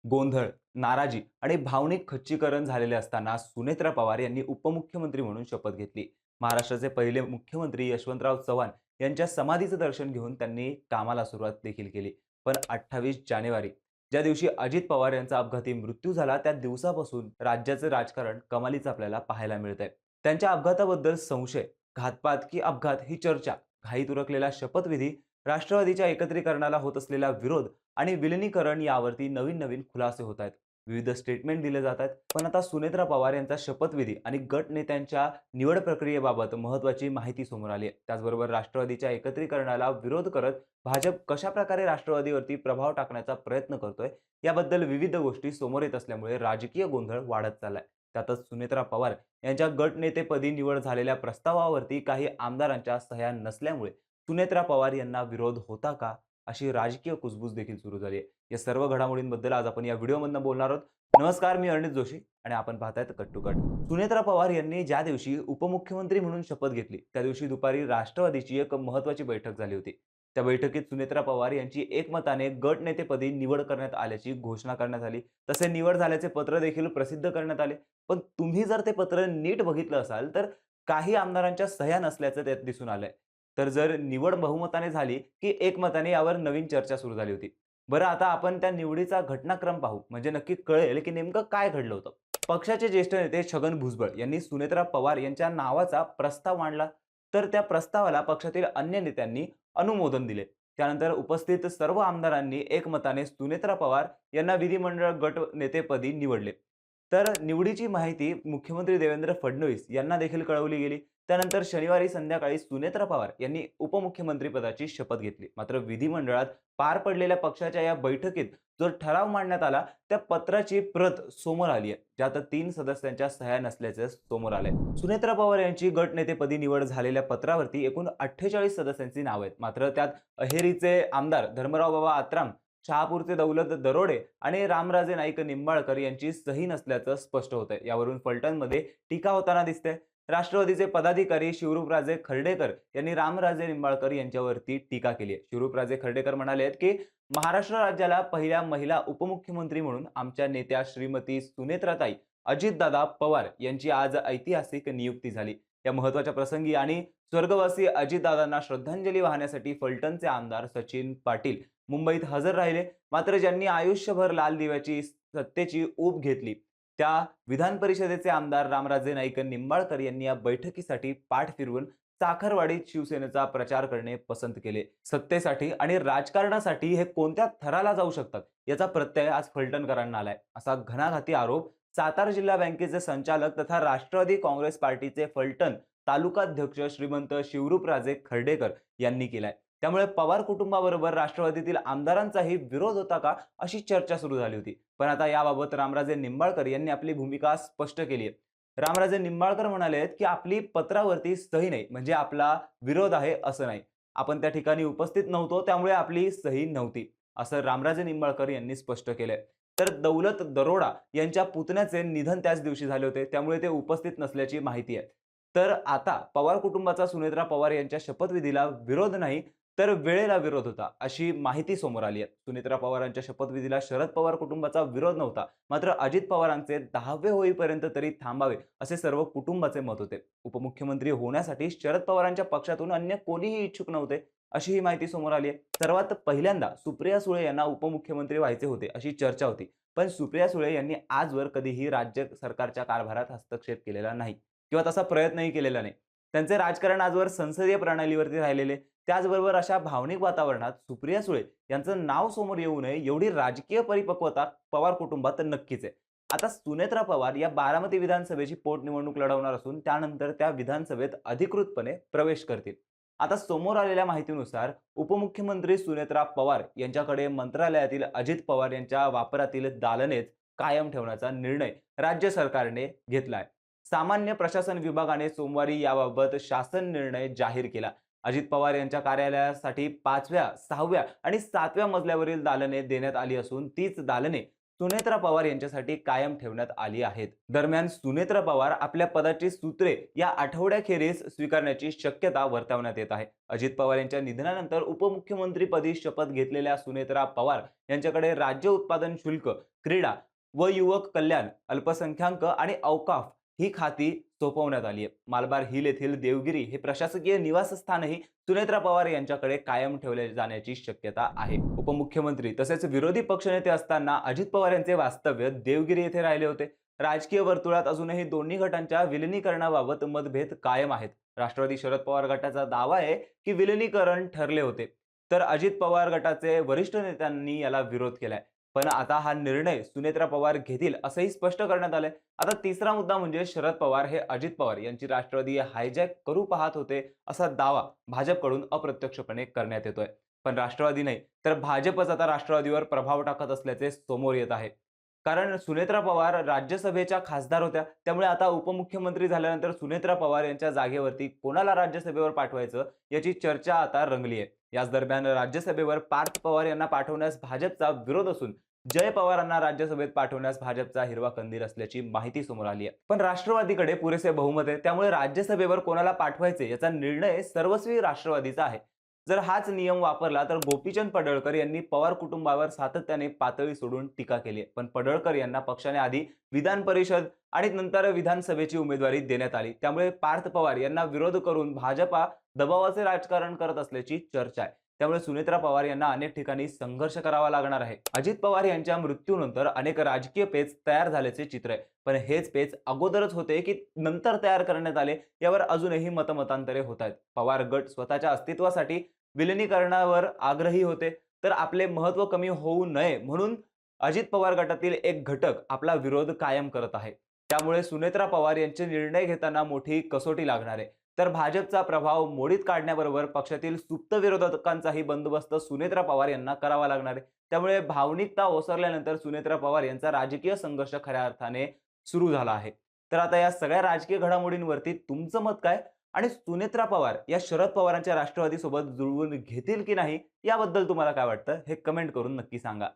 गोंधळ, नाराजी आणि भावनिक खच्चीकरण झालेले असताना सुनेत्रा पवार यांनी उपमुख्यमंत्री म्हणून शपथ घेतली. महाराष्ट्राचे पहिले मुख्यमंत्री यशवंतराव चव्हाण यांच्या समाधीचं दर्शन घेऊन त्यांनी कामाला सुरुवात देखील केली. पण 28 जानेवारी, ज्या दिवशी अजित पवार यांचा अपघाती मृत्यू झाला, त्या दिवसापासून राज्याचं राजकारण कमालीचं आपल्याला पाहायला मिळतंय. त्यांच्या अपघाताबद्दल संशय, घातपात की अपघात ही चर्चा, घाईत उरकलेला शपथविधी, राष्ट्रवादीच्या एकत्रीकरणाला होत असलेला विरोध आणि विलिनीकरण यावरती नवीन नवीन खुलासे होत आहेत. विविध स्टेटमेंट दिले जात आहेत. पण आता सुनेत्रा पवार यांचा शपथविधी आणि गट नेत्यांच्या निवड प्रक्रियेबाबत महत्त्वाची माहिती समोर आली आहे. त्याचबरोबर राष्ट्रवादीच्या एकत्रीकरणाला विरोध करत भाजप कशाप्रकारे राष्ट्रवादीवरती प्रभाव टाकण्याचा प्रयत्न करतोय, याबद्दल विविध गोष्टी समोर येत असल्यामुळे राजकीय गोंधळ वाढत चाललाय. त्यातच सुनेत्रा पवार यांच्या गट नेतेपदी निवड झालेल्या प्रस्तावावरती काही आमदारांच्या सह्या नसल्यामुळे सुनेत्रा पवार यांना विरोध होता का, अशी राजकीय कुजबूज देखील सुरू झाली आहे. या सर्व घडामोडींबद्दल आज आपण या व्हिडिओमधून बोलणार आहोत. नमस्कार, मी अर्णित जोशी आणि आपण पाहतायत cut to cut. Sunetra Pawar यांनी ज्या दिवशी उपमुख्यमंत्री म्हणून शपथ घेतली, त्या दिवशी दुपारी राष्ट्रवादीची एक महत्त्वाची बैठक झाली होती. त्या बैठकीत सुनेत्रा पवार यांची एकमताने गट नेतेपदी निवड करण्यात आल्याची घोषणा करण्यात आली. तसे निवड झाल्याचे पत्र देखील प्रसिद्ध करण्यात आले. पण तुम्ही जर ते पत्र नीट बघितलं असाल तर काही आमदारांच्या सह्या नसल्याचं त्यात दिसून आलंय. तर जर निवड बहुमताने झाली, की एकमताने यावर नवीन चर्चा सुरू झाली होती. बरं, आता आपण त्या निवडीचा घटनाक्रम पाहू, म्हणजे नक्की कळेल की नेमकं काय घडलं होतं. पक्षाचे ज्येष्ठ नेते छगन भुजबळ यांनी सुनेत्रा पवार यांच्या नावाचा प्रस्ताव मांडला. तर त्या प्रस्तावाला पक्षातील अन्य नेत्यांनी अनुमोदन दिले. त्यानंतर उपस्थित सर्व आमदारांनी एकमताने सुनेत्रा पवार यांना विधिमंडळ गट नेतेपदी निवडले. तर निवडीची माहिती मुख्यमंत्री देवेंद्र फडणवीस यांना देखील कळवली गेली. त्यानंतर शनिवारी संध्याकाळी सुनेत्रा पवार यांनी उपमुख्यमंत्री पदाची शपथ घेतली. मात्र विधिमंडळात पार पडलेल्या पक्षाच्या या बैठकीत जो ठराव मांडण्यात आला, त्या पत्राची प्रत समोर आली आहे, ज्यात 3 सदस्यांच्या सह्या नसल्याचे समोर आले. सुनेत्रा पवार यांची गटनेतेपदी निवड झालेल्या पत्रावरती एकूण 48 सदस्यांची नावे आहेत. मात्र त्यात अहेरीचे आमदार धर्मराव बाबा आत्राम, शहापूरचे दौलत दरोडे आणि रामराजे नाईक निंबाळकर यांची सही नसल्याचं स्पष्ट होतंय. यावरून फलटणमध्ये टीका होताना दिसते. राष्ट्रवादीचे पदाधिकारी शिवरूपराजे खर्डेकर यांनी रामराजे निंबाळकर यांच्यावरती टीका केली आहे. शिवरूपराजे खर्डेकर म्हणाले की महाराष्ट्र राज्याला पहिल्या महिला उपमुख्यमंत्री म्हणून आमच्या नेत्या श्रीमती सुनेत्राताई अजितदादा पवार यांची आज ऐतिहासिक नियुक्ती झाली. या महत्त्वाच्या प्रसंगी आणि स्वर्गवासी अजितदादांना श्रद्धांजली वाहण्यासाठी फलटणचे आमदार सचिन पाटील मुंबईत हजर राहिले. मात्र ज्यांनी आयुष्यभर लाल दिव्याची सत्तेची ऊब घेतली, त्या विधान परिषदेचे आमदार रामराजे नाईक निंबाळकर यांनी या बैठकीसाठी पाठ फिरवून चाखरवाडीत शिवसेनेचा प्रचार करणे पसंत केले. सत्तेसाठी आणि राजकारणासाठी हे कोणत्या थराला जाऊ शकतात, याचा प्रत्यय आज फलटणकरांना आलाय, असा घणाघाती आरोप सातारा जिल्हा बँकेचे संचालक तथा राष्ट्रवादी काँग्रेस पार्टीचे फलटण तालुकाध्यक्ष श्रीमंत शिवरूपराजे खर्डेकर यांनी केलाय. त्यामुळे पवार कुटुंबाबरोबर राष्ट्रवादीतील आमदारांचाही विरोध होता का, अशी चर्चा सुरू झाली होती. पण आता याबाबत रामराजे निंबाळकर यांनी आपली भूमिका स्पष्ट केली आहे. रामराजे निंबाळकर म्हणाले की आपली पत्रावरती सही नाही, म्हणजे आपला विरोध आहे असं नाही. आपण त्या ठिकाणी उपस्थित नव्हतो, त्यामुळे आपली सही नव्हती, असं रामराजे निंबाळकर यांनी स्पष्ट केलंय. तर दौलत दरोडा यांच्या पुतण्याचे निधन त्याच दिवशी झाले होते, त्यामुळे ते उपस्थित नसल्याची माहिती आहे. तर आता पवार कुटुंबाचा सुनेत्रा पवार यांच्या शपथविधीला विरोध नाही, तर वेळेला विरोध होता, अशी माहिती समोर आली आहे. सुनेत्रा पवारांच्या शपथविधीला शरद पवार कुटुंबाचा विरोध नव्हता. मात्र अजित पवारांचे 10वे होईपर्यंत तरी थांबावे, असे सर्व कुटुंबाचे मत होते. उपमुख्यमंत्री होण्यासाठी शरद पवारांच्या पक्षातून अन्य कोणीही इच्छुक नव्हते, अशी ही माहिती समोर आली आहे. सर्वात पहिल्यांदा सुप्रिया सुळे यांना उपमुख्यमंत्री व्हायचे होते, अशी चर्चा होती. पण सुप्रिया सुळे यांनी आजवर कधीही राज्य सरकारच्या कारभारात हस्तक्षेप केलेला नाही किंवा तसा प्रयत्नही केलेला नाही. त्यांचे राजकारण आजवर संसदीय प्रणालीवरती राहिलेले. त्याचबरोबर अशा भावनिक वातावरणात सुप्रिया सुळे यांचं नाव समोर येऊ नये, एवढी राजकीय परिपक्वता पवार कुटुंबात नक्कीच आहे. आता सुनेत्रा पवार या बारामती विधानसभेची पोटनिवडणूक लढवणार असून त्यानंतर त्या विधानसभेत अधिकृतपणे प्रवेश करतील. आता समोर आलेल्या माहितीनुसार उपमुख्यमंत्री सुनेत्रा पवार यांच्याकडे मंत्रालयातील अजित पवार यांच्या वापरातील दालनेच कायम ठेवण्याचा निर्णय राज्य सरकारने घेतला आहे. सामान्य प्रशासन विभागाने सोमवारी याबाबत शासन निर्णय जाहीर केला. अजित पवार यांच्या कार्यालयासाठी 5व्या, 6व्या आणि 7व्या मजल्यावरील दालने देण्यात आली असून तीच दालने सुनेत्रा पवार यांच्यासाठी कायम ठेवण्यात आली आहेत. दरम्यान सुनेत्रा पवार आपल्या पदाची सूत्रे या आठवड्याखेरीज स्वीकारण्याची शक्यता वर्तवण्यात येत आहे. अजित पवार यांच्या निधनानंतर उपमुख्यमंत्रीपदी शपथ घेतलेल्या सुनेत्रा पवार यांच्याकडे राज्य उत्पादन शुल्क, क्रीडा व युवक कल्याण, अल्पसंख्याक आणि औकाफ ही खाती सोपवण्यात आली आहे. मालबार हिल येथील देवगिरी हे प्रशासकीय निवासस्थानही सुनेत्रा पवार यांच्याकडे कायम ठेवले जाण्याची शक्यता आहे. उपमुख्यमंत्री तसेच विरोधी पक्षनेते असताना अजित पवार यांचे वास्तव्य देवगिरी येथे राहिले होते. राजकीय वर्तुळात अजूनही दोन्ही गटांच्या विलिनीकरणाबाबत मतभेद कायम आहेत. राष्ट्रवादी शरद पवार गटाचा दावा आहे की विलिनीकरण ठरले होते, तर अजित पवार गटाचे वरिष्ठ नेत्यांनी याला विरोध केलाय. पण आता हा निर्णय सुनेत्रा पवार घेतील असंही स्पष्ट करण्यात आलंय. आता तिसरा मुद्दा म्हणजे शरद पवार हे अजित पवार यांची राष्ट्रवादी हायजॅक करू पाहत होते असा दावा भाजपकडून अप्रत्यक्षपणे करण्यात येतोय. पण राष्ट्रवादी नाही तर भाजपच आता राष्ट्रवादीवर प्रभाव टाकत असल्याचे समोर येत आहे. कारण सुनेत्रा पवार राज्यसभेच्या खासदार होत्या, त्यामुळे आता उपमुख्यमंत्री झाल्यानंतर सुनेत्रा पवार यांच्या जागेवरती कोणाला राज्यसभेवर पाठवायचं याची चर्चा आता रंगली आहे. याच दरम्यान राज्यसभेवर पार्थ पवार यांना पाठवण्यास भाजपचा विरोध असून जय पवारांना राज्यसभेत पाठवण्यास भाजपचा हिरवा कंदील असल्याची माहिती समोर आली आहे. पण राष्ट्रवादीकडे पुरेसे बहुमत आहे, त्यामुळे राज्यसभेवर कोणाला पाठवायचे याचा निर्णय सर्वस्वी राष्ट्रवादीचा आहे. जर हाच नियम वापरला तर गोपीचंद पडळकर यांनी पवार कुटुंबावर सातत्याने पातळी सोडून टीका केली आहे. पण पडळकर यांना पक्षाने आधी विधान परिषद आणि नंतर विधानसभेची उमेदवारी देण्यात आली. त्यामुळे पार्थ पवार यांना विरोध करून भाजपा दबावाचे राजकारण करत असल्याची चर्चा आहे. त्यामुळे सुनेत्रा पवार यांना अनेक ठिकाणी संघर्ष करावा लागणार आहे. अजित पवार यांच्या मृत्यूनंतर अनेक राजकीय पेच तयार झाल्याचे चित्र आहे. पण हेच पेच अगोदरच होते की नंतर तयार करण्यात आले यावर अजूनही मतमतांतरे होत आहेत. पवार गट स्वतःच्या अस्तित्वासाठी विलिनीकरणावर आग्रही होते, तर आपले महत्त्व कमी होऊ नये म्हणून अजित पवार गटातील एक घटक आपला विरोध कायम करत आहे. त्यामुळे सुनेत्रा पवार यांचे निर्णय घेताना मोठी कसोटी लागणार आहे. तर भाजपचा प्रभाव मोडीत काढण्याबरोबर पक्षातील सुप्त विरोधकांचाही बंदोबस्त सुनेत्रा पवार यांना करावा लागणार आहे. त्यामुळे भावनिकता ओसरल्यानंतर सुनेत्रा पवार यांचा राजकीय संघर्ष खऱ्या अर्थाने सुरू झाला आहे. तर आता या सगळ्या राजकीय घडामोडींवरती तुमचं मत काय आणि सुनेत्रा पवार या शरद पवारांच्या राष्ट्रवादी सोबत जुळवून घेतील की नाही याबद्दल तुम्हाला काय वाटतं हे कमेंट करून नक्की सांगा.